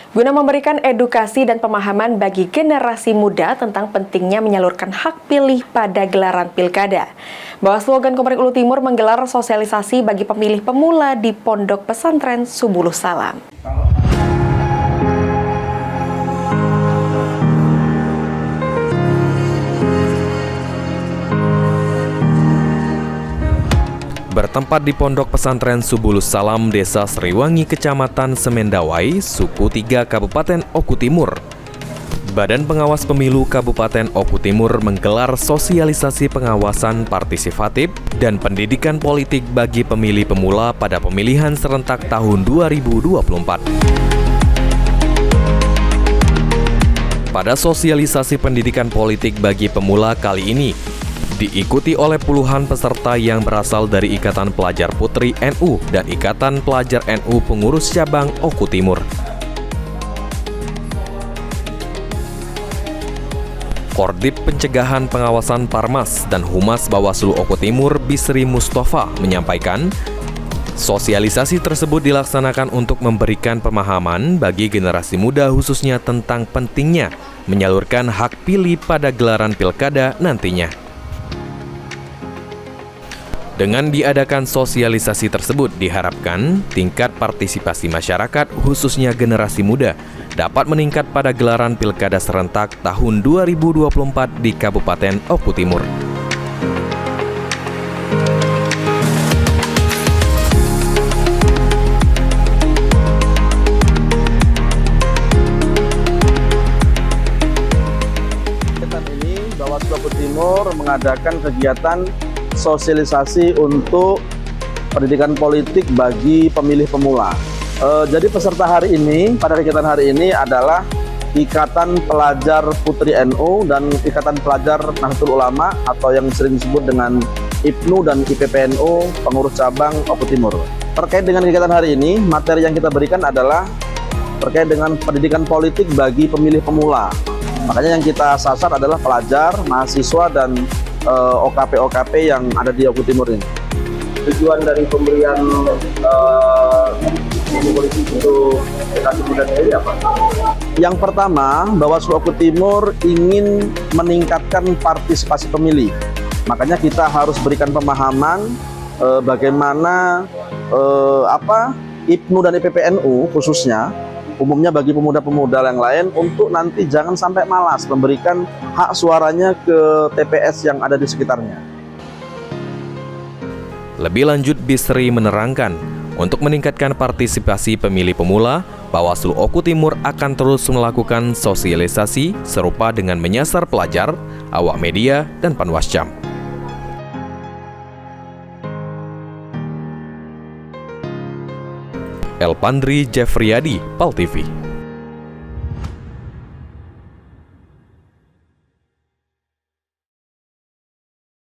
Guna memberikan edukasi dan pemahaman bagi generasi muda tentang pentingnya menyalurkan hak pilih pada gelaran pilkada. Bawaslu Ogan Komering Ulu Timur menggelar sosialisasi bagi pemilih pemula di Pondok Pesantren Subulus Salam. Bertempat di Pondok Pesantren Subulus Salam, Desa Sriwangi, Kecamatan Semendawai, Suku 3, Kabupaten Oku Timur. Badan Pengawas Pemilu Kabupaten Oku Timur menggelar sosialisasi pengawasan partisipatif dan pendidikan politik bagi pemilih pemula pada pemilihan serentak tahun 2024. Pada sosialisasi pendidikan politik bagi pemula kali ini, diikuti oleh puluhan peserta yang berasal dari Ikatan Pelajar Putri NU dan Ikatan Pelajar NU Pengurus Cabang Oku Timur. Korbit Pencegahan Pengawasan Parmas dan Humas Bawaslu Oku Timur Bisri Mustafa menyampaikan, sosialisasi tersebut dilaksanakan untuk memberikan pemahaman bagi generasi muda khususnya tentang pentingnya menyalurkan hak pilih pada gelaran pilkada nantinya. Dengan diadakan sosialisasi tersebut diharapkan tingkat partisipasi masyarakat khususnya generasi muda dapat meningkat pada gelaran pilkada serentak tahun 2024 di Kabupaten Oku Timur. Kegiatan ini Bawaslu Oku Timur mengadakan kegiatan sosialisasi untuk pendidikan politik bagi pemilih pemula. Jadi peserta hari ini, pada kegiatan hari ini adalah Ikatan Pelajar Putri NU dan Ikatan Pelajar Nahdlatul Ulama atau yang sering disebut dengan IPNU dan IPPNU Pengurus Cabang Oku Timur. Terkait dengan kegiatan hari ini, materi yang kita berikan adalah terkait dengan pendidikan politik bagi pemilih pemula. Makanya yang kita sasar adalah pelajar, mahasiswa, dan OKP-OKP yang ada di Oku Timur ini. Tujuan dari pemberian politik untuk generasi muda ini apa? Yang pertama, Bawaslu Oku Timur ingin meningkatkan partisipasi pemilih. Makanya kita harus berikan pemahaman bagaimana IPNU dan IPPNU khususnya, umumnya bagi pemuda-pemuda yang lain, untuk nanti jangan sampai malas memberikan hak suaranya ke TPS yang ada di sekitarnya. Lebih lanjut, Bisri menerangkan, untuk meningkatkan partisipasi pemilih pemula, Bawaslu Oku Timur akan terus melakukan sosialisasi serupa dengan menyasar pelajar, awak media, dan panwascam. Elpandri Jeffriyadi, PAL TV.